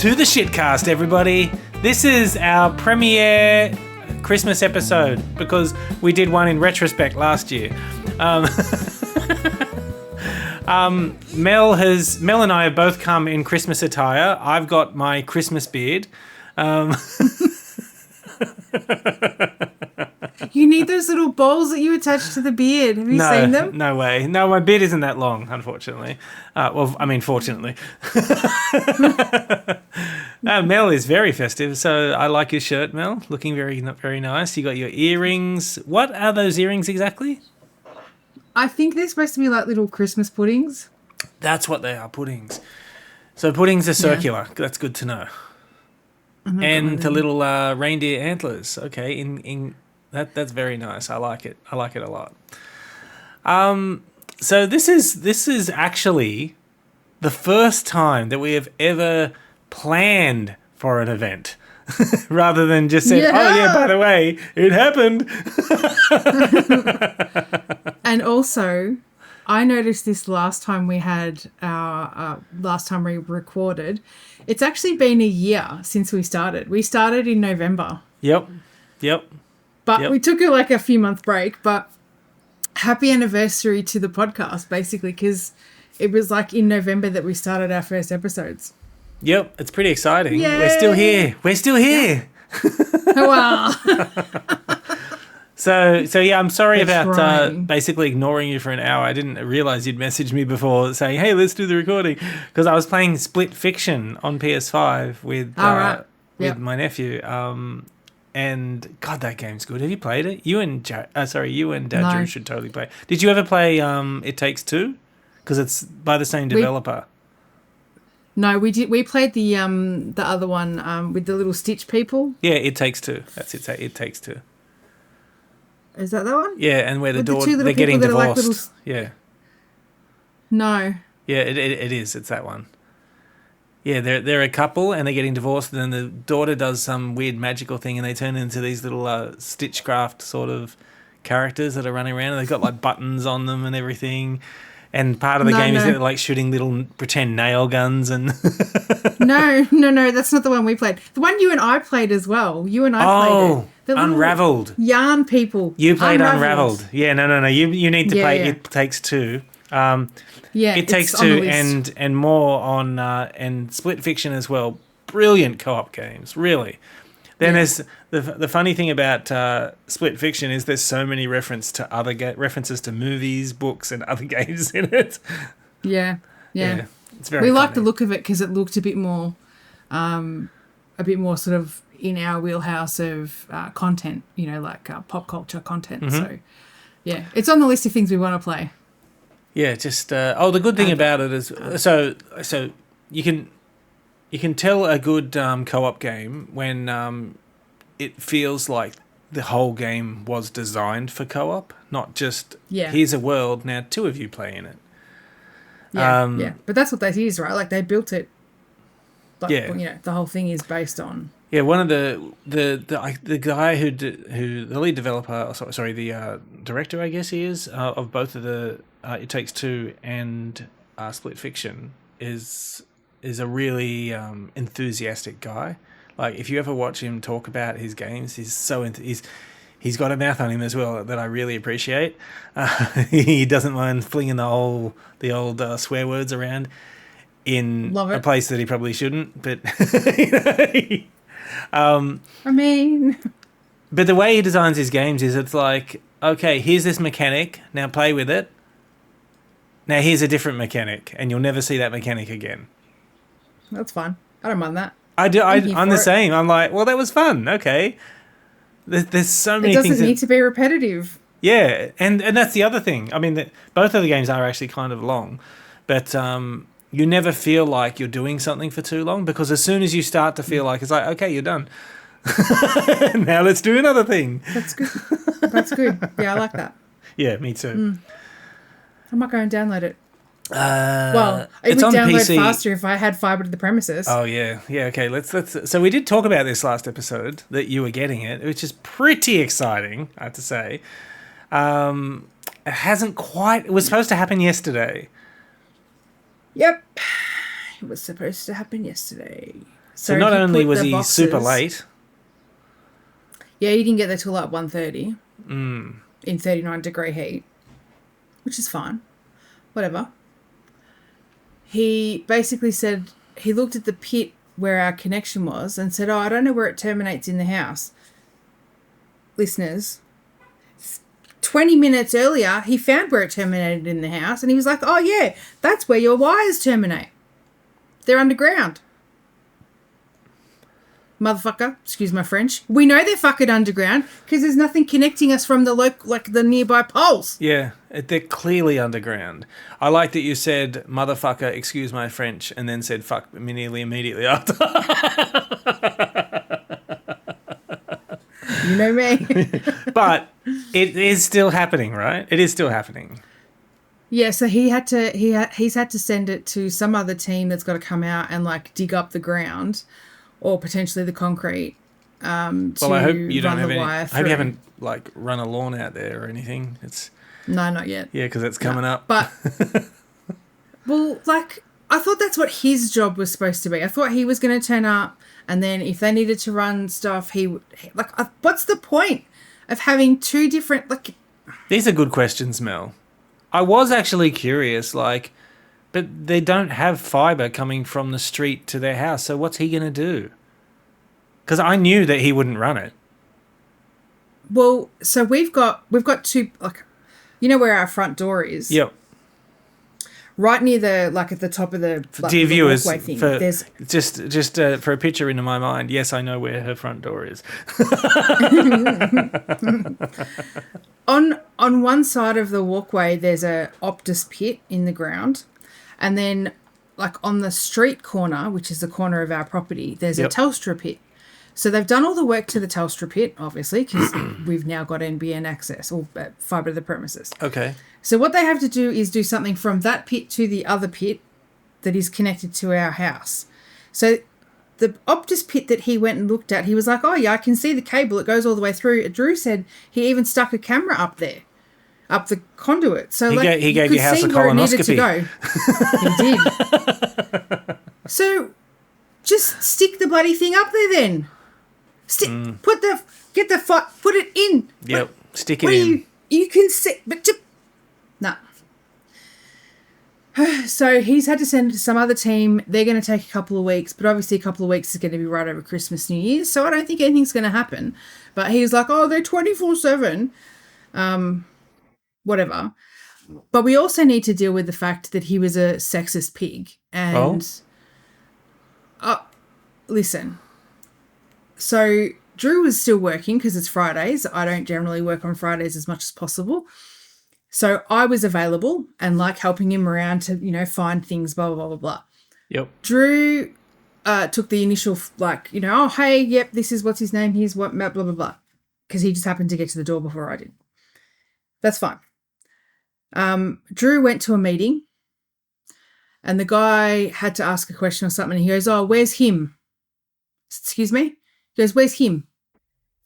to the Shitcast, everybody. This is our premiere Christmas episode because we did one in retrospect last year. Mel and I have both come in Christmas attire. I've got my Christmas beard. You need those little balls that you attach to the beard. Have you seen them? No way. No, my beard isn't that long, unfortunately. Fortunately. Mel is very festive, so I like your shirt, Mel. Looking very, very nice. You got your earrings. What are those earrings exactly? I think they're supposed to be like little Christmas puddings. That's what they are, puddings. So puddings are circular. Yeah. That's good to know. And the little reindeer antlers. Okay, that's very nice. I like it. I like it a lot. So this is actually the first time that we have ever planned for an event, rather than just said, "Oh yeah, by the way, it happened." And also, I noticed this last time we had last time we recorded. It's actually been a year since we started. We started in November. Yep. But we took a few month break. But happy anniversary to the podcast, basically, because it was like in November that we started our first episodes. Yep, it's pretty exciting. Yay! We're still here. Wow. So yeah, I'm sorry about basically ignoring you for an hour. I didn't realise you'd messaged me before saying, "Hey, let's do the recording," because I was playing Split Fiction on PS5 with my nephew. And God, that game's good. Have you played it? You and Dad Drew should totally play. Did you ever play It Takes Two? Because it's by the same developer. No, we did. We played the other one with the little Stitch people. Yeah, It Takes Two. That's it. It Takes Two. Is that one? Yeah, and where they're getting divorced. Like Yeah. No. Yeah, it is. It's that one. Yeah, they're a couple and they're getting divorced, and then the daughter does some weird magical thing, and they turn into these little Stitchcraft sort of characters that are running around, and they've got like buttons on them and everything. And part of the game is that they're like shooting little pretend nail guns and. No, that's not the one we played. The one you and I played as well. You and I played it. Unraveled. Yarn people. You played Unraveled. Yeah, no. You need to play It Takes Two. It Takes Two and more on and Split Fiction as well. Brilliant co-op games, really. Then there's the funny thing about Split Fiction is there's so many references to movies, books, and other games in it. Yeah. It's very. We like the look of it because it looked a bit more sort of in our wheelhouse of content. Like pop culture content. Mm-hmm. So, yeah, it's on the list of things we want to play. Yeah, just the good thing about it is so you can tell a good co-op game when it feels like the whole game was designed for co-op, not just here's a world, now two of you play in it. Yeah. But that's what that is, right? Like they built it. The whole thing is based on. Yeah, one of the guy who the lead developer, the director, I guess he is, of both of the It Takes Two and Split Fiction is a really enthusiastic guy. Like if you ever watch him talk about his games, he's got a mouth on him as well that I really appreciate. He doesn't mind flinging the old swear words around in a place that he probably shouldn't, but but the way he designs his games is it's like, okay, here's this mechanic, now play with it. Now here's a different mechanic, and you'll never see that mechanic again. That's fine. I don't mind that. I'm the same. I'm like, well, that was fun. Okay. There's so many things. It doesn't need to be repetitive. Yeah, and that's the other thing. I mean, both of the games are actually kind of long, but you never feel like you're doing something for too long, because as soon as you start to feel like it's like, okay, you're done. Now let's do another thing. That's good. Yeah, I like that. Yeah, me too. I might go and download it. It would download PC. Faster if I had fibre to the premises. Oh yeah. Okay. Let's. So we did talk about this last episode that you were getting it, which is pretty exciting, I have to say. It hasn't quite. It was supposed to happen yesterday. Yep, it was supposed to happen yesterday. So not he only put was the he super boxes- late. Yeah, he didn't get there till like 1:30 in 39-degree heat, which is fine. Whatever. He basically said he looked at the pit where our connection was and said, "Oh, I don't know where it terminates in the house." Listeners, 20 minutes earlier, he found where it terminated in the house and he was like, "Oh, yeah, that's where your wires terminate. They're underground." Motherfucker, excuse my French. We know they're fucking underground because there's nothing connecting us from the nearby poles. Yeah, they're clearly underground. I like that you said motherfucker, excuse my French, and then said fuck nearly immediately after. You know me. But it is still happening, right? It is still happening. Yeah, so he's had to send it to some other team that's got to come out and like dig up the ground or potentially the concrete. Well, I hope you don't have any. I hope through. you haven't like run a lawn out there or anything. It's No, not yet. yeah, because it's coming up. But well, like I thought that's what his job was supposed to be. I thought he was going to turn up, and then if they needed to run stuff, what's the point of having two different like? These are good questions, Mel. I was actually curious, like, but they don't have fibre coming from the street to their house, so what's he going to do? Because I knew that he wouldn't run it. Well, so we've got two, like, you know where our front door is? Yep. Right near the, like, at the top of the, like, Dear the viewers, walkway thing. for, There's just for a picture into my mind, yes, I know where her front door is. on one side of the walkway, there's a Optus pit in the ground, and then, like, on the street corner, which is the corner of our property, there's a Telstra pit. So they've done all the work to the Telstra pit, obviously, because we've now got NBN access or fibre to the premises. Okay. So what they have to do is do something from that pit to the other pit that is connected to our house. So the Optus pit that he went and looked at, he was like, "Oh, yeah, I can see the cable. It goes all the way through." Drew said he even stuck a camera up there, up the conduit. So he gave your house a colonoscopy. He did. So just stick the bloody thing up there then. Put it in. Yep. Like, Stick it in. You can see, but no. So he's had to send it to some other team. They're going to take a couple of weeks, but obviously a couple of weeks is going to be right over Christmas, New Year's. So I don't think anything's going to happen. But he was like, "Oh, they're 24/7. Whatever." But we also need to deal with the fact that he was a sexist pig. And listen. So Drew was still working because it's Fridays. I don't generally work on Fridays as much as possible. So I was available and like helping him around to, you know, find things, blah, blah, blah, blah, blah. Yep. Drew took the initial, like, you know, "Oh, hey, yep, this is what's his name. Here's what, blah, blah, blah. Because he just happened to get to the door before I did. That's fine. Drew went to a meeting and the guy had to ask a question or something. And he goes, "Oh, where's him?" "Excuse me?" He goes, "Where's him?"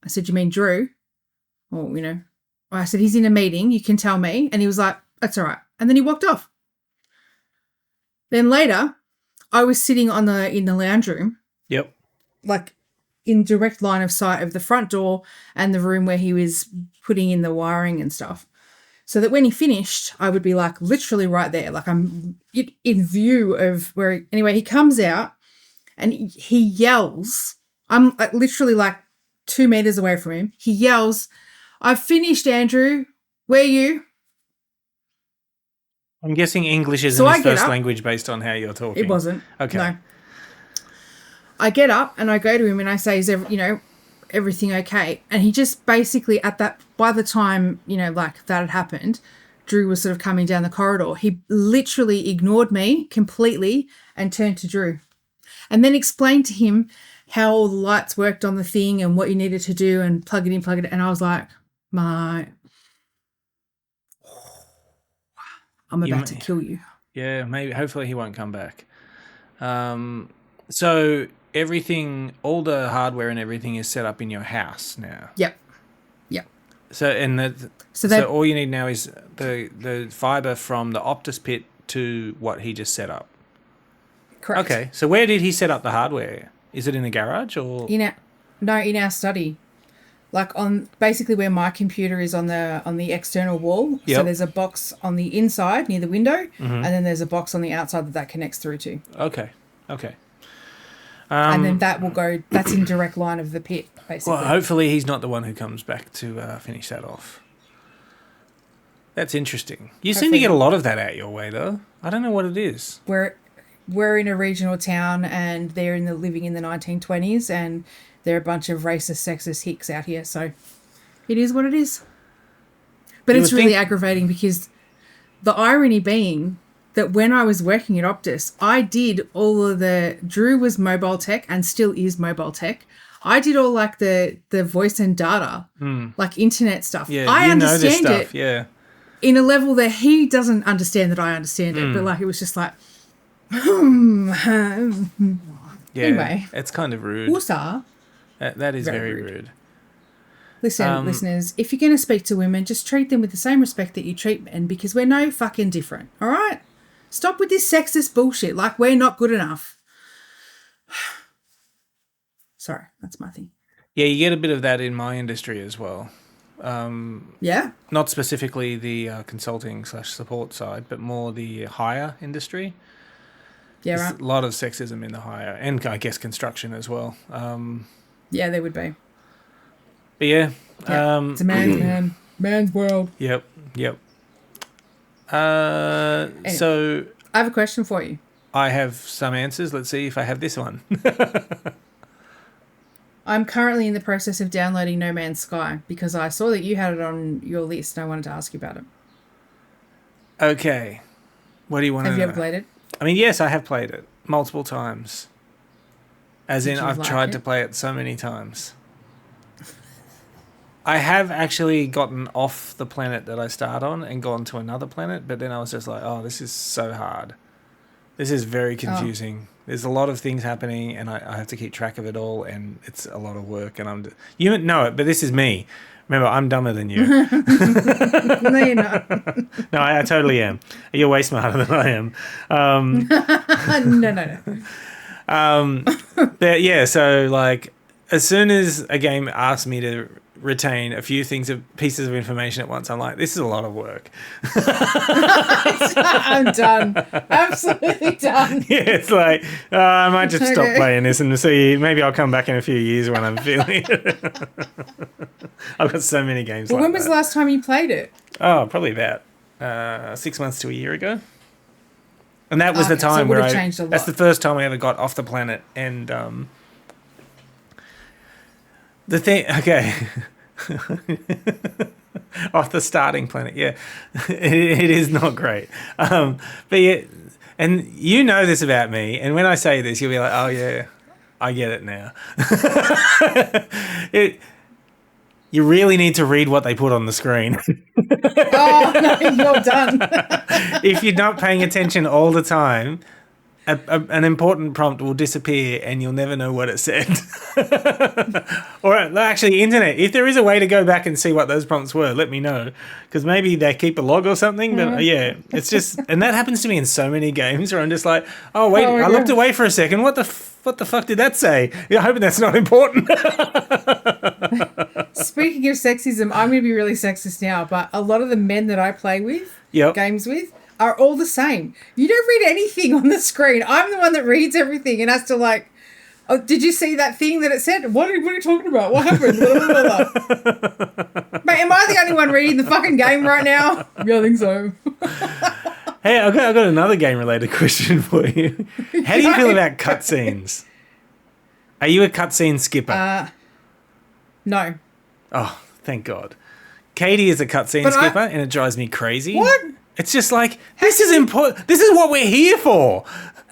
I said, "You mean Drew?" Or, you know, I said, "He's in a meeting. You can tell me." And he was like, "That's all right." And then he walked off. Then later, I was sitting in the lounge room. Yep. Like in direct line of sight of the front door and the room where he was putting in the wiring and stuff. So that when he finished, I would be like literally right there. Like I'm in view of where, anyway, he comes out and he yells. I'm literally like 2 meters away from him. He yells, "I've finished, Andrew. Where are you?" I'm guessing English isn't his first language based on how you're talking. It wasn't. Okay. No. I get up and I go to him and I say, "Is everything okay?" And he just basically by the time, you know, like that had happened, Drew was sort of coming down the corridor. He literally ignored me completely and turned to Drew and then explained to him how all the lights worked on the thing and what you needed to do and plug it in. And I was like, "Mate, I'm about to kill you." Yeah, maybe. Hopefully he won't come back. So everything, all the hardware and everything is set up in your house now. Yep. So all you need now is the fibre from the Optus pit to what he just set up. Correct. Okay, so where did he set up the hardware? Is it in the garage or? in our study. Like on basically where my computer is on the external wall. Yep. So there's a box on the inside near the window, and then there's a box on the outside that connects through to. Okay. And then that will go. That's in direct line of the pit, basically. Well, hopefully he's not the one who comes back to finish that off. That's interesting. You seem to get a lot of that out your way, though. I don't know what it is. We're in a regional town, and they're living in the 1920s, and they're a bunch of racist, sexist hicks out here. So it is what it is. But it's really aggravating because the irony being that when I was working at Optus, I did all of Drew was mobile tech and still is mobile tech. I did all like the voice and data, like internet stuff. Yeah, I understand stuff, it yeah. in a level that he doesn't understand that I understand it. But like it was just like, Yeah, anyway. it's kind of rude. Usa. That is very rude. Listen, listeners, if you're going to speak to women, just treat them with the same respect that you treat men, because we're no fucking different, all right? Stop with this sexist bullshit, like we're not good enough. Sorry, that's my thing. Yeah, you get a bit of that in my industry as well. Yeah? Not specifically the consulting/support side, but more the hire industry. Yeah, There's right. a lot of sexism in the hire, and I guess construction as well. Yeah, there would be. But yeah. It's a man's world. Yep. So I have a question for you. I have some answers. Let's see if I have this one. I'm currently in the process of downloading No Man's Sky because I saw that you had it on your list and I wanted to ask you about it. Okay. What do you want to know? Have you ever played it? I mean, yes, I have played it multiple times. As in, I've tried to it? play it so many times. I have actually gotten off the planet that I start on and gone to another planet, but then I was just like, oh, this is so hard. This is very confusing. There's a lot of things happening, and I have to keep track of it all, and it's a lot of work. And you don't know it, but this is me. Remember, I'm dumber than you. No, you're not. No, I totally am. You're way smarter than I am. No. But yeah, so like, as soon as a game asks me to retain a few pieces of information at once, I'm like, this is a lot of work. I'm done. Absolutely done. Yeah, it's like, I might just stop playing this and see, maybe I'll come back in a few years when I'm feeling it. I've got so many games like that. When was the last time you played it? Oh, probably about 6 months to a year ago. And that was the time where that's the first time I ever got off the planet. And the thing, okay. Off the starting planet, yeah. It is not great. But yeah, and you know this about me, and when I say this, you'll be like, oh yeah, I get it now. You really need to read what they put on the screen. Oh, no, you're done. If you're not paying attention all the time, an important prompt will disappear and you'll never know what it said. Or actually, internet, if there is a way to go back and see what those prompts were, let me know. Because maybe they keep a log or something. But yeah, it's just... And that happens to me in so many games where I'm just like, oh, wait, I looked away for a second. What the fuck did that say? Yeah, I hope that's not important. Speaking of sexism, I'm going to be really sexist now, but a lot of the men that I play with, games with, are all the same. You don't read anything on the screen. I'm the one that reads everything and has to like, oh, did you see that thing that it said? What are you talking about? What happened? Mate, am I the only one reading the fucking game right now? Yeah, I think so. Hey, I've got another game-related question for you. How do you feel about cutscenes? Are you a cutscene skipper? No. Oh, thank God. Katie is a cutscene skipper, and it drives me crazy. What? It's just like, this is important. This is what we're here for.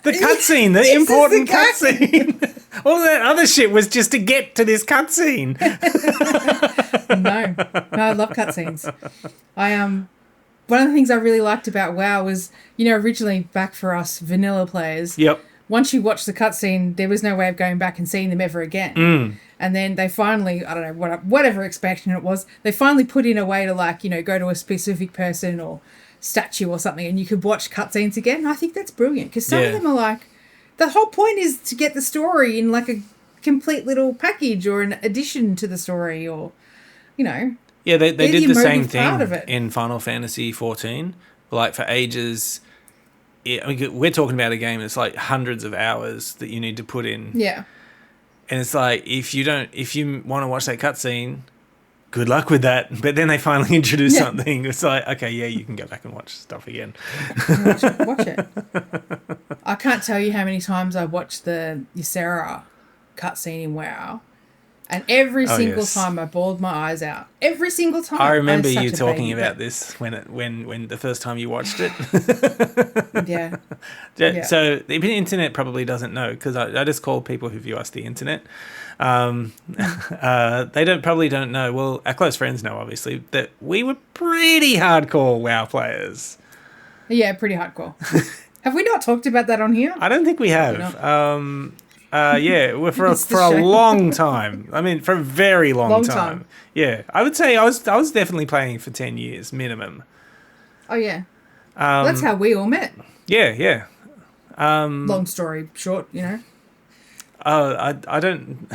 The cutscene, the important cutscene. All that other shit was just to get to this cutscene. No, I love cutscenes. One of the things I really liked about WoW was, originally back for us vanilla players. Yep. Once you watch the cutscene, there was no way of going back and seeing them ever again. And then they finally, I don't know, whatever expansion it was, they finally put in a way to go to a specific person or statue or something and you could watch cutscenes again. And I think that's brilliant because some of them are like, the whole point is to get the story in like a complete little package or an addition to the story, or, you know. Yeah, they did the same part of thing it. in Final Fantasy 14. Like, for ages, we're talking about a game that's like hundreds of hours that you need to put in. Yeah. And it's like, if you want to watch that cutscene, good luck with that. But then they finally introduce something. It's like, okay, yeah, you can go back and watch stuff again. Watch it. I can't tell you how many times I watched the Ysera cutscene in WoW. And every single time I bawled my eyes out. Every single time. I remember you talking about this when the first time you watched it. Yeah. So the internet probably doesn't know, because I just call people who view us the internet. They probably don't know. Well, our close friends know, obviously, that we were pretty hardcore WoW players. Yeah, pretty hardcore. Have we not talked about that on here? I don't think we have. Yeah, for a long time. I mean, for a very long time. Yeah, I would say I was definitely playing for 10 years minimum. Oh yeah, that's how we all met. Yeah. Long story short, you know. I don't.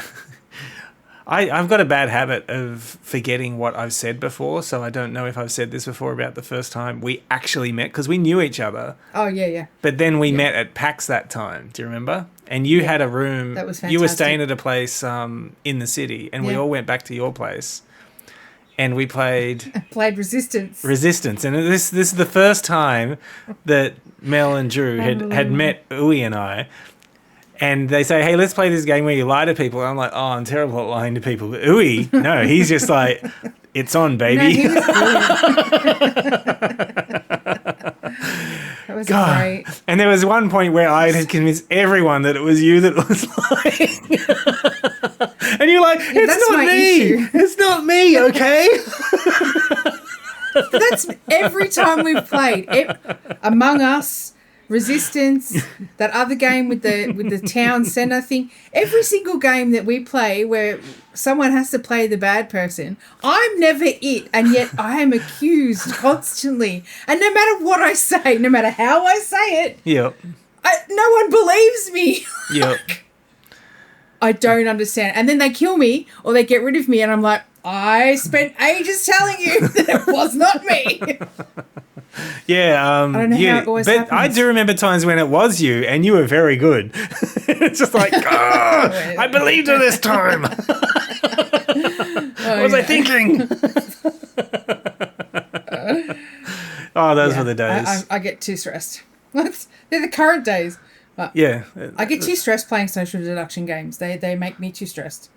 I've got a bad habit of forgetting what I've said before, so I don't know if I've said this before about the first time we actually met, because we knew each other. Oh, yeah. But then we met at PAX that time. Do you remember? And you had a room. That was fantastic. You were staying at a place in the city, and we all went back to your place. And we played Resistance. And this is the first time that Mel and Drew had met Uwe and I. And they say, hey, let's play this game where you lie to people. And I'm like, oh, I'm terrible at lying to people. But Uwe, no, he's just like, it's on, baby. No, that was great. And there was one point where I had convinced everyone that it was you that was lying. And you're like, it's not me. Issue. It's not me, okay? That's every time we've played. Among Us, Resistance, that other game with the town centre thing. Every single game that we play where someone has to play the bad person, I'm never it, and yet I am accused constantly. And no matter what I say, no matter how I say it, no one believes me. Yep. I don't understand. And then they kill me or they get rid of me, and I'm like, I spent ages telling you that it was not me. Yeah, I don't know how it always happens. I do remember times when it was you, and you were very good. It's just like, I believed her this time. What was I thinking? Those were the days. I get too stressed. They're the current days. Yeah. I get too stressed playing social deduction games. They make me too stressed.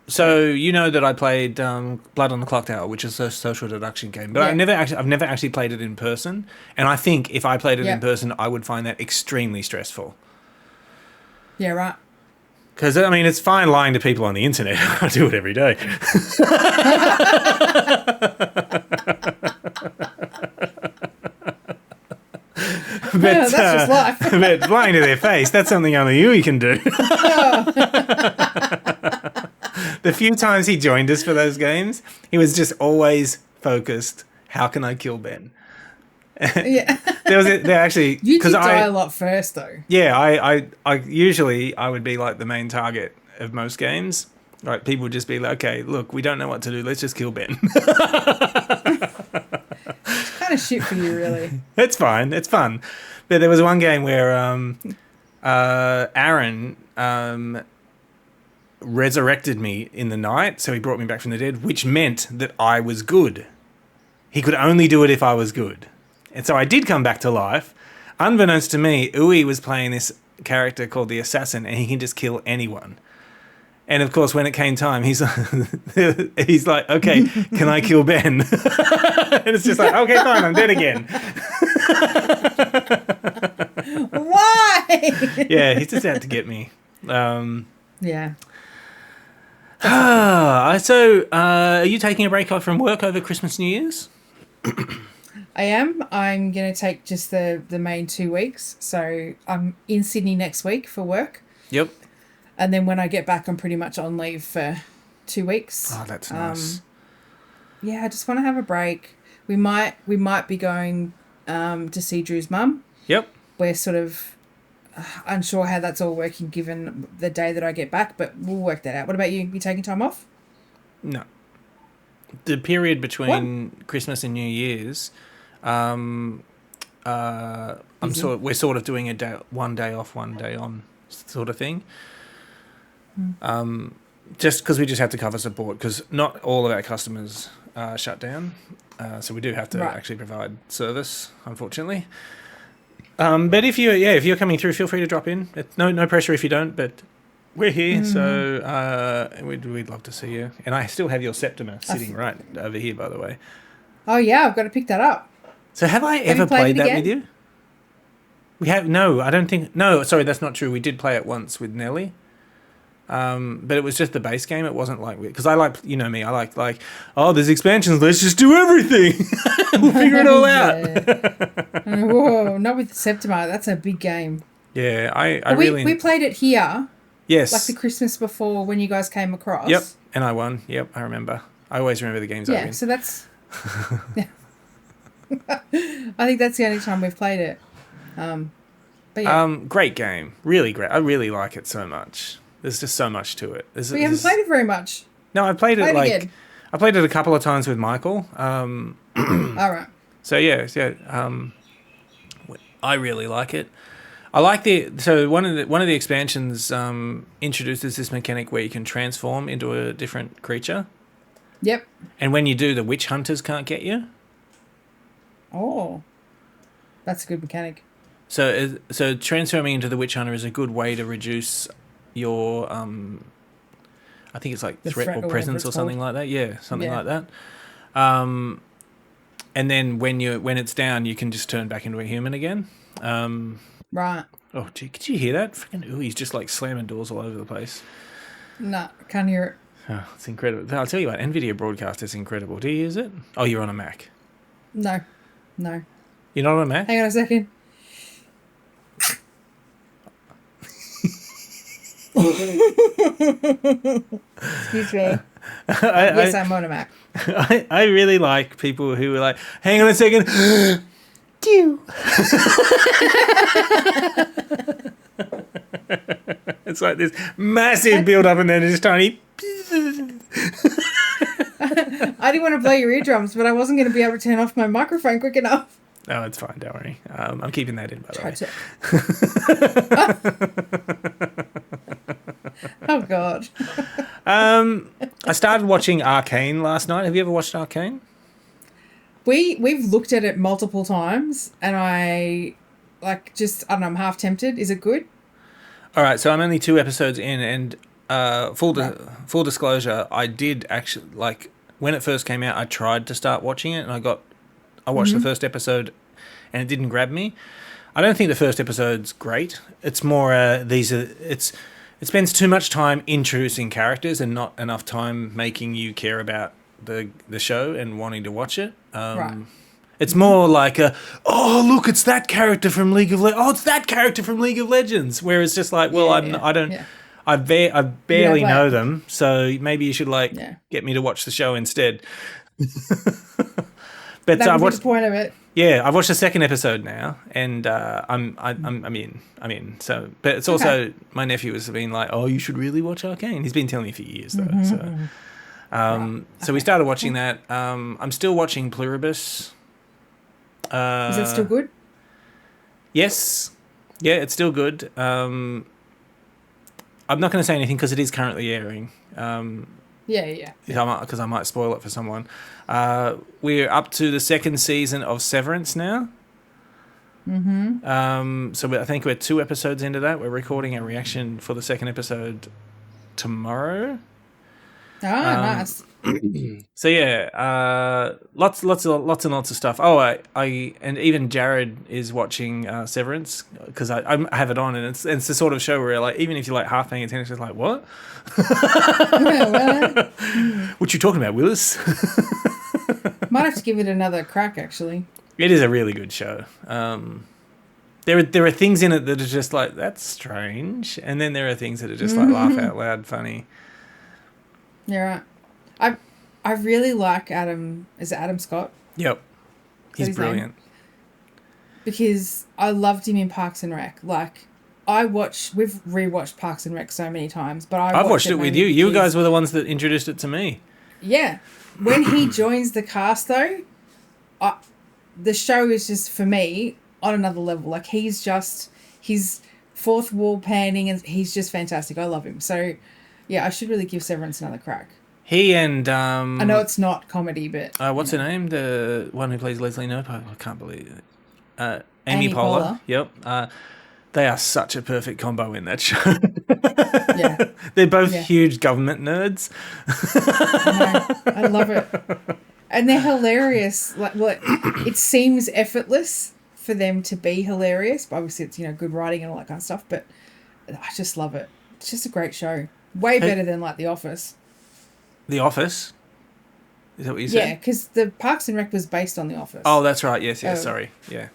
So you know that I played Blood on the Clock Tower, which is a social deduction game, but I've never actually played it in person. And I think if I played it in person, I would find that extremely stressful. Yeah, right. Because I mean, it's fine lying to people on the internet. I do it every day. That's just life. But lying to their face—that's something only you can do. The few times he joined us for those games, he was just always focused. How can I kill Ben? Yeah. There actually. You did die a lot first, though. Yeah, I usually I would be like the main target of most games. Like, people would just be like, okay, look, we don't know what to do. Let's just kill Ben. It's kind of shit for you, really. It's fine. It's fun. But there was one game where Aaron resurrected me in the night, so he brought me back from the dead, which meant that I was good. He could only do it if I was good. And so I did come back to life. Unbeknownst to me, Uwe was playing this character called the Assassin, and he can just kill anyone. And of course, when it came time, he's like, okay, can I kill Ben? And it's just like, okay, fine, I'm dead again. Why? Yeah, he's just out to get me. Yeah. So, are you taking a break off from work over Christmas, New Year's? I am. I'm going to take just the main 2 weeks. So I'm in Sydney next week for work. Yep. And then when I get back, I'm pretty much on leave for 2 weeks. Oh, that's nice. Yeah, I just want to have a break. We might be going to see Drew's mum. Yep. We're sort of unsure how that's all working given the day that I get back, but we'll work that out. What about you? You taking time off? No. The period What? between Christmas and New Year's, Busy. we're sort of doing one day off, one day on sort of thing. Just because we just have to cover support, because not all of our customers shut down, so we do have to actually provide service, unfortunately. But if you're coming through, feel free to drop in. No pressure if you don't, but we're here, so we'd love to see you. And I still have your Septimer sitting right over here, by the way. Oh yeah, I've got to pick that up. So have I ever played that with you? We have no. I don't think no. Sorry, that's not true. We did play it once with Nelly. But it was just the base game. It wasn't like because I like me. I like there's expansions. Let's just do everything. We'll figure it all out. Whoa, not with the Septimer. That's a big game. Yeah, we played it here. Yes, like the Christmas before when you guys came across. Yep, and I won. Yep, I remember. I always remember the games I win. Yeah, so that's. Yeah. I think that's the only time we've played it. But yeah. Great game. Really great. I really like it so much. There's just so much to it. We haven't played it very much. No, I played it again. I played it a couple of times with Michael. All right. So yeah. I really like it. I like one of the expansions introduces this mechanic where you can transform into a different creature. Yep. And when you do, the witch hunters can't get you. Oh, that's a good mechanic. So transforming into the witch hunter is a good way to reduce your I think it's like threat or presence or something like that. Yeah, something like that. And then when it's down, you can just turn back into a human again. Right. Oh, gee, could you hear that? Freaking he's just like slamming doors all over the place. No, can't hear it. Oh, it's incredible. I'll tell you what, NVIDIA Broadcast is incredible. Do you use it? Oh, you're on a Mac. No. You're not on a Mac? Hang on a second. Excuse me. Yes, I'm on a Mac. I really like people who are like, hang on a second. It's like this massive build up and then this tiny. I didn't want to blow your eardrums, but I wasn't going to be able to turn off my microphone quick enough. Oh, it's fine. Don't worry. I'm keeping that in, by the way. Oh, God. I started watching Arcane last night. Have you ever watched Arcane? We've looked at it multiple times, and I don't know, I'm half tempted. Is it good? All right, so I'm only 2 episodes in, and full disclosure, I did actually when it first came out. I tried to start watching it, and I watched the first episode, and it didn't grab me. I don't think the first episode's great. It's more it spends too much time introducing characters and not enough time making you care about the show and wanting to watch it. Right. It's more like look, it's that character from League of Legends. Oh, it's that character from League of Legends. Where it's just like, well, I barely know them, so maybe you should get me to watch the show instead. But that would be the point of it. Yeah, I've watched the second episode now, and I'm in. So, but it's also my nephew has been like, oh, you should really watch Arcane. He's been telling me for years though. So we started watching that. I'm still watching Pluribus. Is that still good? Yes. Yeah, it's still good. I'm not going to say anything because it is currently airing. Yeah. Because I might spoil it for someone. We're up to the 2nd season of Severance now. So I think we're 2 episodes into that. We're recording a reaction for the 2nd episode tomorrow. Nice. So yeah, lots and lots of stuff. Oh, and even Jared is watching Severance because I have it on, and it's the sort of show where like even if you're like half paying attention, it's like what? What you talking about, Willis? Might have to give it another crack. Actually, it is a really good show. There are things in it that are just like that's strange, and then there are things that are just like laugh out loud funny. Yeah, right. I really like Adam. Is it Adam Scott? Yep, he's brilliant. Because I loved him in Parks and Rec. Like, we've rewatched Parks and Rec so many times, but I've watched it with mainly you. You because- guys were the ones that introduced it to me. Yeah. When he joins the cast, though, the show is just, for me, on another level. Like, he's fourth wall panning, and he's just fantastic. I love him. So, yeah, I should really give Severance another crack. He and... I know it's not comedy, but... what's her name? The one who plays Leslie Knope? I can't believe it. Amy Poehler. Yep. They are such a perfect combo in that show. Yeah. They're both huge government nerds. I know. I love it. And they're hilarious. Like, it seems effortless for them to be hilarious, but obviously it's, good writing and all that kind of stuff, but I just love it. It's just a great show. Way better than, like, The Office. The Office? Is that what you said? Yeah, because the Parks and Rec was based on The Office. Oh, that's right. Yes, sorry. Yeah.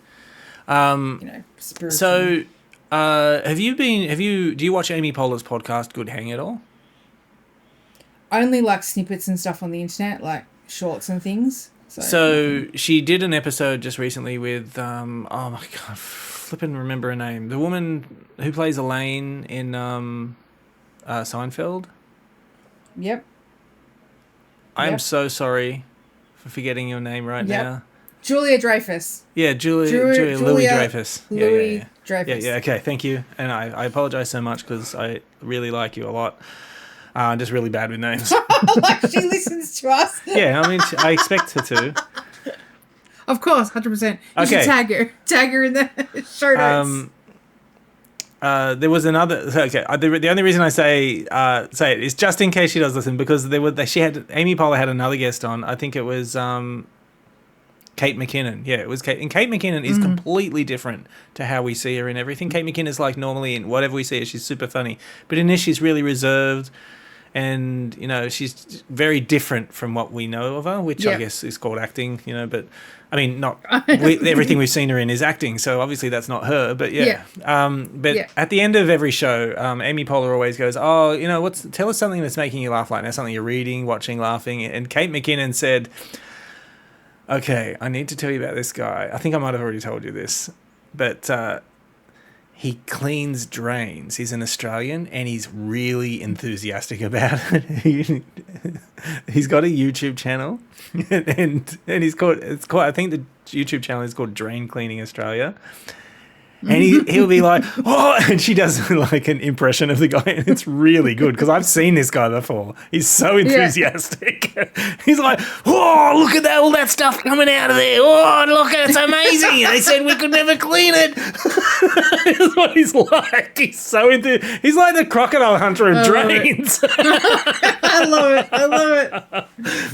Spiritual. So, do you watch Amy Poehler's podcast, Good Hang, at all? Only, like, snippets and stuff on the internet, like shorts and things. So she did an episode just recently with, oh my God, flipping remember her name. The woman who plays Elaine in Seinfeld. Yep. I'm so sorry for forgetting your name right now. Julia Dreyfus. Yeah, Julia Louis-Dreyfus. Louis-Dreyfus. Yeah, okay, thank you. And I apologise so much because I really like you a lot. Just really bad with names. Like she listens to us. Yeah, I mean, I expect her to. Of course, 100%. You should tag her in the show notes. There was another. Okay, the only reason I say it is just in case she does listen, because Amy Poehler had another guest on. I think it was Kate McKinnon. Yeah, it was Kate, and Kate McKinnon is completely different to how we see her in everything. Kate McKinnon is like normally in whatever we see her, she's super funny, but in this she's really reserved, and she's very different from what we know of her, which I guess is called acting. But I mean, not everything we've seen her in is acting, so obviously that's not her. But at the end of every show, Amy Poehler always goes, "Oh, tell us something that's making you laugh right now, something you're reading, watching, laughing." And Kate McKinnon said, "Okay, I need to tell you about this guy. I think I might have already told you this, but he cleans drains. He's an Australian, and he's really enthusiastic about it. He's got a YouTube channel, and it's called. I think the YouTube channel is called Drain Cleaning Australia." And he'll be like, "Oh," and she does like an impression of the guy, and it's really good because I've seen this guy before. He's so enthusiastic. Yeah. He's like, "Oh, look at that, all that stuff coming out of there. Oh, look, it's amazing. They said we could never clean it." That's what he's like. He's so he's like the crocodile hunter of drains. I love it.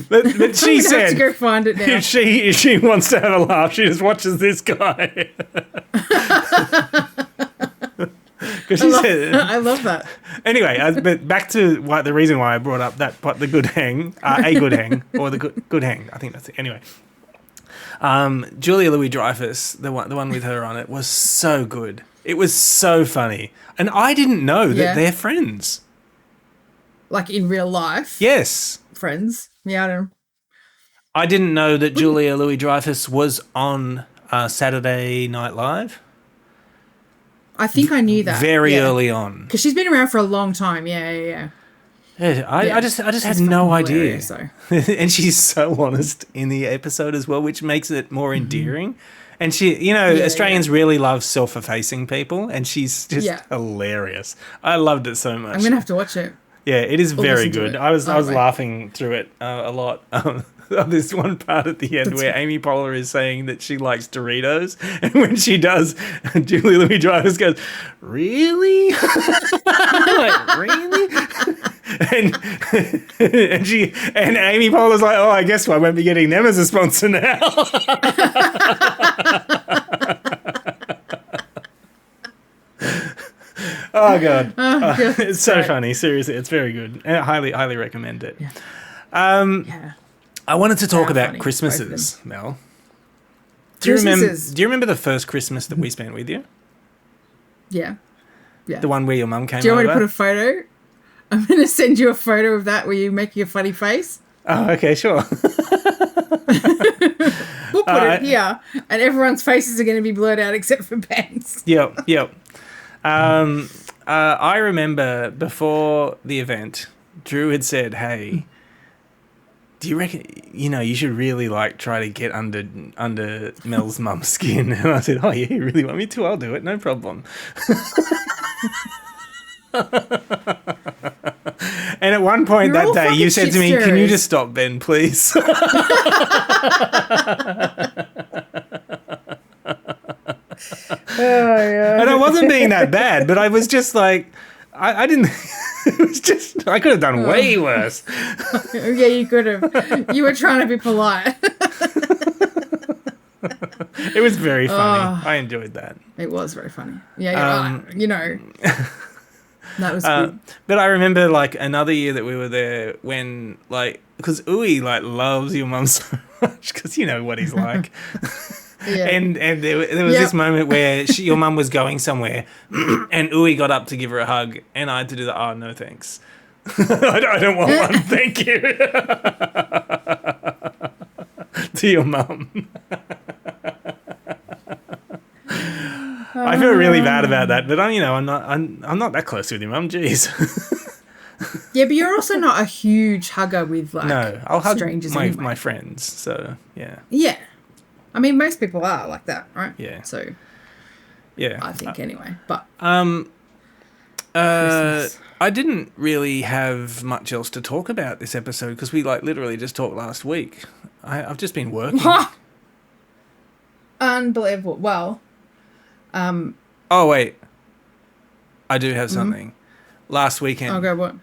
But she said, have to go find it now. If she wants to have a laugh, she just watches this guy. I love that. Anyway, but back to the reason why I brought up the Good Hang, a Good Hang, or the Good Hang. I think that's it. Anyway, Julia Louis-Dreyfus, the one with her on it, was so good. It was so funny, and I didn't know that they're friends. Like in real life. Yes. Friends. Yeah, I don't know. I didn't know that Julia Louis-Dreyfus was on Saturday Night Live. I think I knew that very early on, because she's been around for a long time. Yeah. I just had no idea. And she's so honest in the episode as well, which makes it more endearing. And she, Australians really love self-effacing people, and she's just hilarious. I loved it so much. I'm gonna have to watch it. Yeah, it is very good. I was laughing through it a lot. This one part at the end where Amy Poehler is saying that she likes Doritos, and when she does, Julia Louis-Dreyfus goes, "Really?" Like, really? and Amy Poehler's like, "Oh, I guess I won't be getting them as a sponsor now." Oh God! It's so funny. Seriously, it's very good. I highly recommend it. Yeah. I wanted to talk about Christmases, Mel. Do you remember the first Christmas that we spent with you? Yeah. The one where your mum came over? Do you want me to put a photo? I'm going to send you a photo of that where you make your funny face. Oh, okay, sure. We'll put it here, and everyone's faces are going to be blurred out except for Ben's. Yep. I remember before the event, Drew had said, "Hey, do you reckon you should really like try to get under Mel's mum's skin?" And I said, "Oh yeah, you really want me to? I'll do it, no problem." And at one point You're that all day, you fucking said shit to me, "Can you stirrers." just stop, Ben, please?" Oh yeah. And I wasn't being that bad, but I was just like, I didn't. It was just I could have done way worse. Yeah, you could have. You were trying to be polite. It was very funny. I enjoyed that. It was very funny. Yeah, that was good. But I remember like another year that we were there when like because Uwe like loves your mum so much because you know what he's like. Yeah. And there was this moment where your mum was going somewhere, and Uwe got up to give her a hug, and I had to do the no thanks. I don't want one, thank you. To your mum. I feel really bad about that, but I'm not that close with your mum. Jeez. Yeah, but you're also not a huge hugger with like No, I'll hug strangers my anyway. my friends. So yeah. Yeah. I mean, most people are like that, right? Yeah. So Yeah. I think anyway. But I Christmas. didn't really have much else to talk about this episode because we like literally just talked last week. I've just been working. Unbelievable. Well, Oh wait, I do have something. Last weekend. I'll go what?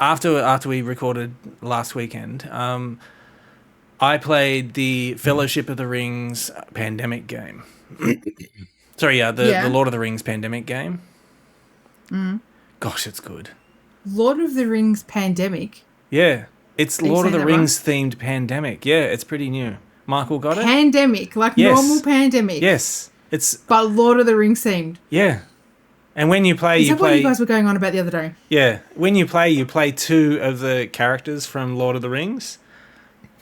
After we recorded last weekend, I played the Fellowship of the Rings pandemic game. Sorry, the Lord of the Rings pandemic game. Gosh, it's good. Lord of the Rings Pandemic. Yeah, it's Are you Lord of saying the that Rings themed pandemic. Yeah, it's pretty new. Michael got it? Pandemic, like Yes. normal pandemic. Yes, it's But Lord of the Rings themed. yeah. And when you play, Is that what you guys were going on about the other day? Yeah, when you play two of the characters from Lord of the Rings,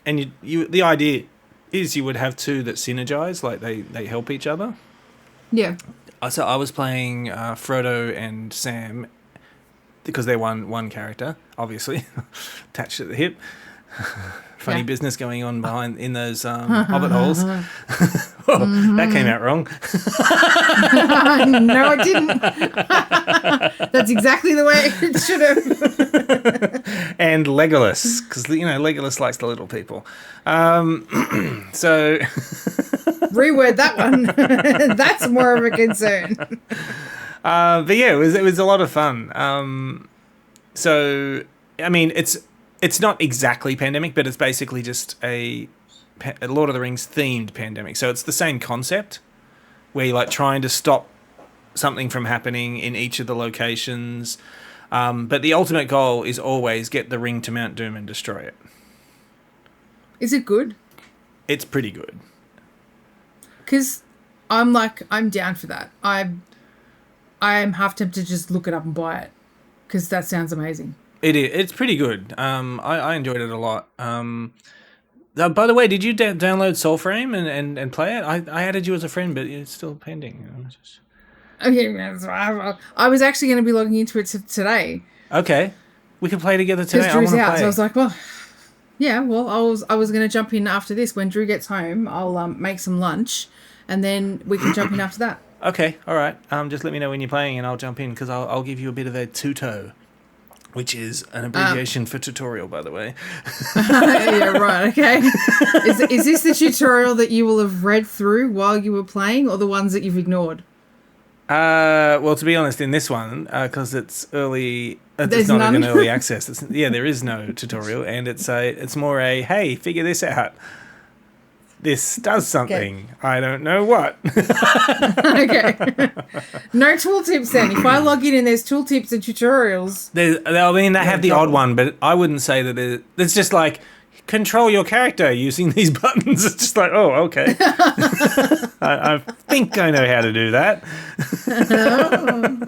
and you the idea is you would have two that synergize, like they help each other. Yeah. So I was playing Frodo and Sam because they're one character, obviously attached at the hip. Funny business going on behind in those hobbit holes. That came out wrong. No, it didn't. That's exactly the way it should have. And Legolas, because Legolas likes the little people. So Reword that one. That's more of a concern. but yeah, it was a lot of fun. So I mean, it's not exactly pandemic, but it's basically just a Lord of the Rings themed pandemic. So it's the same concept where you're like trying to stop something from happening in each of the locations. But the ultimate goal is always get the ring to Mount Doom and destroy it. Is it good? It's pretty good. Because I'm down for that. I am half tempted to just look it up and buy it because that sounds amazing. It is. It's pretty good. I enjoyed it a lot. By the way, did you download Soulframe and play it? I added you as a friend, but it's still pending. Okay, I was actually going to be logging into it today. Okay, we can play together today. Because Drew's I out, play. so I was like, well, yeah. Well, I was going to jump in after this. When Drew gets home, I'll make some lunch, and then we can jump in after that. Okay, all right. Just let me know when you're playing, and I'll jump in because I'll give you a bit of a tuto. Which is an abbreviation for tutorial, by the way. Yeah, right, okay. Is this the tutorial that you will have read through while you were playing, or the ones that you've ignored? Well, to be honest, in this one, because it's early, it's not even early access. There is no tutorial, and it's more a, hey, figure this out. This does something. Okay. I don't know what. Okay. No tooltips then. If I log in and there's tooltips and tutorials. They have the odd one, but I wouldn't say that it's just like, control your character using these buttons. It's just like, oh, okay. I think I know how to do that.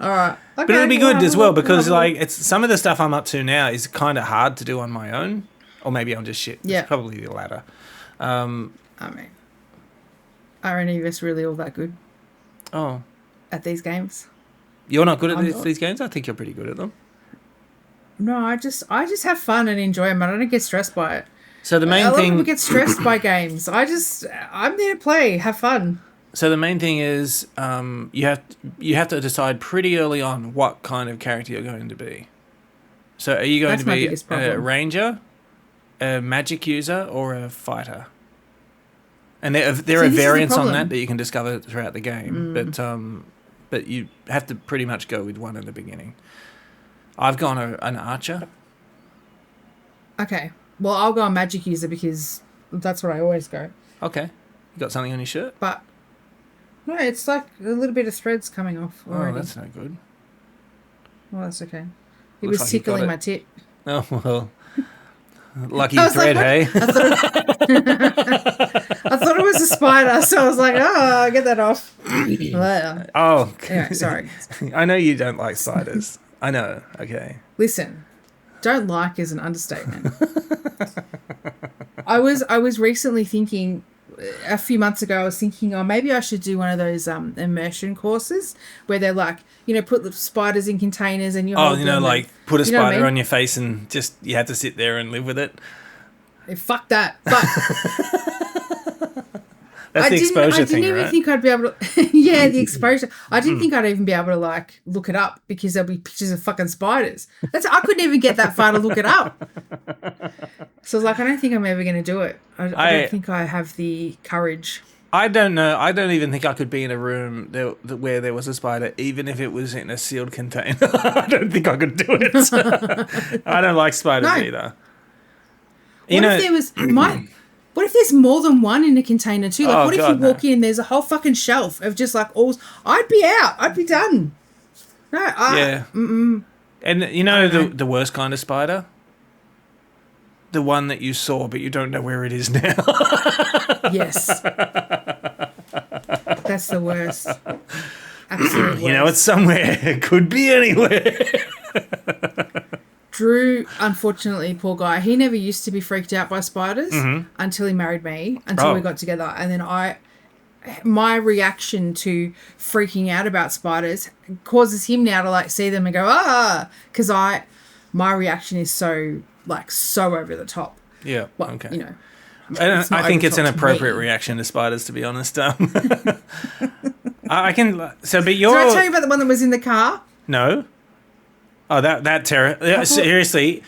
All right. Okay, but it'll be good as well because like it's some of the stuff I'm up to now is kind of hard to do on my own. Or maybe I'm just shit. Yeah. It's probably the latter. I mean, are any of us really all that good? Oh. At these games? You're not good at I'm not. these games? I think you're pretty good at them. No, I just have fun and enjoy them. I don't get stressed by it. So the main A lot of thing... people get stressed by games. I'm there to play, have fun. So the main thing is you have to decide pretty early on what kind of character you're going to be. So are you going That's to my be biggest a problem. ranger, a magic user, or a fighter? And there See, are this is the variants on problem. that you can discover throughout the game, but you have to pretty much go with one in the beginning. I've gone an archer. Okay. Well, I'll go on magic user because that's what I always go. Okay, you got something on your shirt? But no, it's like a little bit of threads coming off already. Oh, that's no good. Well, that's okay. It Looks was like you got tickling it. my tip. Oh well, lucky I was thread, like, hey. I thought it was a spider, so I was like, oh, get that off. Well, Oh, anyway, sorry. I know you don't like spiders. I know. Okay. Listen, don't like is an understatement. I was recently thinking, a few months ago, I was thinking, oh, maybe I should do one of those immersion courses where they're like, put the spiders in containers and you Oh, hold them like and- put a you know what I spider mean? on your face and just you have to sit there and live with it. Fuck that. But That's the exposure I thing, didn't even right? think I'd be able to. Yeah, the exposure. I didn't think I'd even be able to like look it up because there'll be pictures of fucking spiders. I couldn't even get that far to look it up. So I was like, I don't think I'm ever going to do it. I don't think I have the courage. I don't know. I don't even think I could be in a room where there was a spider, even if it was in a sealed container. I don't think I could do it. I don't like spiders either. What if there was What if there's more than one in a container too? Like, what if you walk in and there's a whole fucking shelf of just like all? I'd be out. I'd be done. No. Yeah. Mm-mm. And the worst kind of spider? The one that you saw, but you don't know where it is now. Yes. That's the worst. Absolute worst. It's somewhere. It could be anywhere. Drew, unfortunately, poor guy, he never used to be freaked out by spiders until he married me, until we got together. And then my reaction to freaking out about spiders causes him now to like see them and go, because my reaction is so over the top. Yeah. Well, okay. It's I think it's an over the top to appropriate me. reaction to spiders, to be honest. I can. So, but you're. Did I tell you about the one that was in the car? No. Oh, that terror. Yeah, seriously,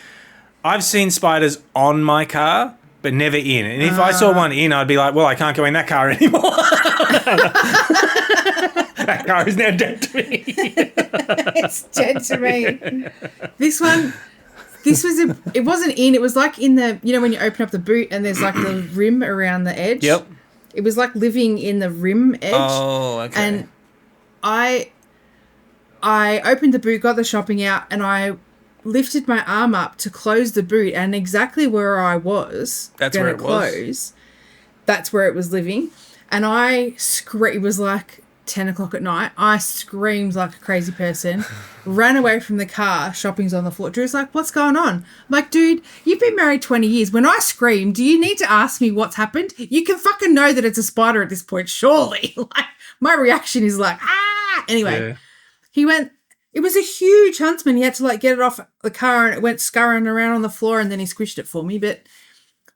I've seen spiders on my car, but never in. And if I saw one in, I'd be like, well, I can't go in that car anymore. That car is now dead to me. It's dead to me. It wasn't in, it was like in the, when you open up the boot and there's like the rim around the edge. Yep. It was like living in the rim edge. Oh, okay. And I opened the boot, got the shopping out, and I lifted my arm up to close the boot, and exactly where I was going to close, that's where it was living. And it was like 10 o'clock at night. I screamed like a crazy person, ran away from the car, shopping's on the floor. Drew's like, what's going on? I'm like, dude, you've been married 20 years. When I scream, do you need to ask me what's happened? You can fucking know that it's a spider at this point, surely. Like, my reaction is like, Anyway. Yeah. He went, it was a huge huntsman. He had to like get it off the car and it went scurrying around on the floor and then he squished it for me. But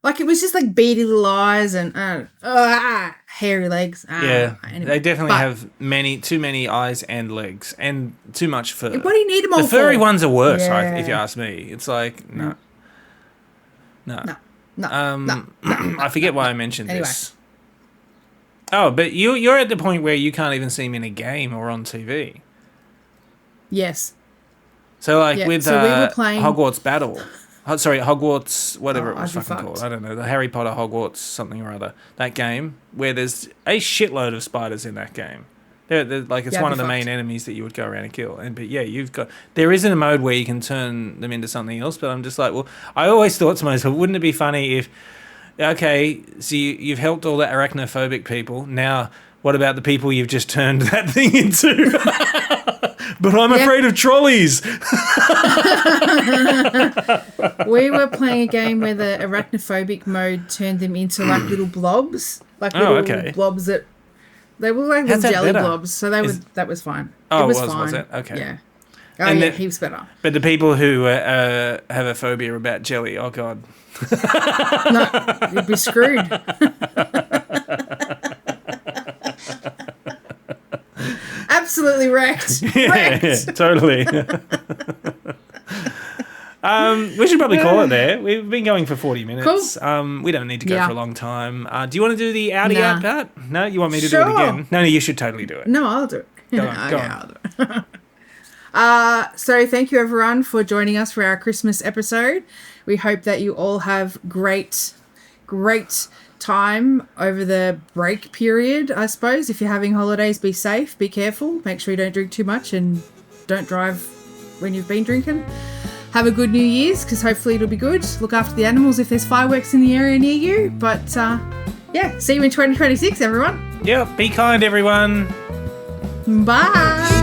like, it was just like beady little eyes and hairy legs. Yeah, anyway. They definitely have too many eyes and legs and too much fur. What do you need them all for? The furry ones are worse, if you ask me. It's like, no. I forget why I mentioned this. Oh, but you're at the point where you can't even see them in a game or on TV. Yes. So we were playing Hogwarts Battle. Hogwarts, whatever it was fucking called. I don't know. The Harry Potter Hogwarts something or other. That game where there's a shitload of spiders in that game. They're like it's one of the main enemies that you would go around and kill. There isn't a mode where you can turn them into something else. But I'm just like, well, I always thought to myself, wouldn't it be funny if, okay, so you've helped all the arachnophobic people. Now, what about the people you've just turned that thing into? But I'm afraid of trolleys. We were playing a game where the arachnophobic mode turned them into like little blobs. Like little blobs that They were like How's little that jelly better? blobs, so that was fine. Oh, it was was fine. it? Okay. Yeah. Oh, And yeah, the- heaps better. But the people who have a phobia about jelly, oh God. No, you'd be screwed. Absolutely wrecked. Wrecked. Yeah, totally. We should probably call it there. We've been going for 40 minutes. Cool. We don't need to go Yeah. for a long time. Do you want to do the Audi Nah. out part? No, you want me to do it Sure. again? No, you should totally do it. No, I'll do it. Go on, go on. I'll do it. So thank you everyone for joining us for our Christmas episode. We hope that you all have great time over the break period, I suppose. If you're having holidays, be safe, be careful, make sure you don't drink too much and don't drive when you've been drinking. Have a good New Year's, because hopefully it'll be good. Look after the animals if there's fireworks in the area near you. But yeah, see you in 2026, everyone. Yep, be kind, everyone. Bye.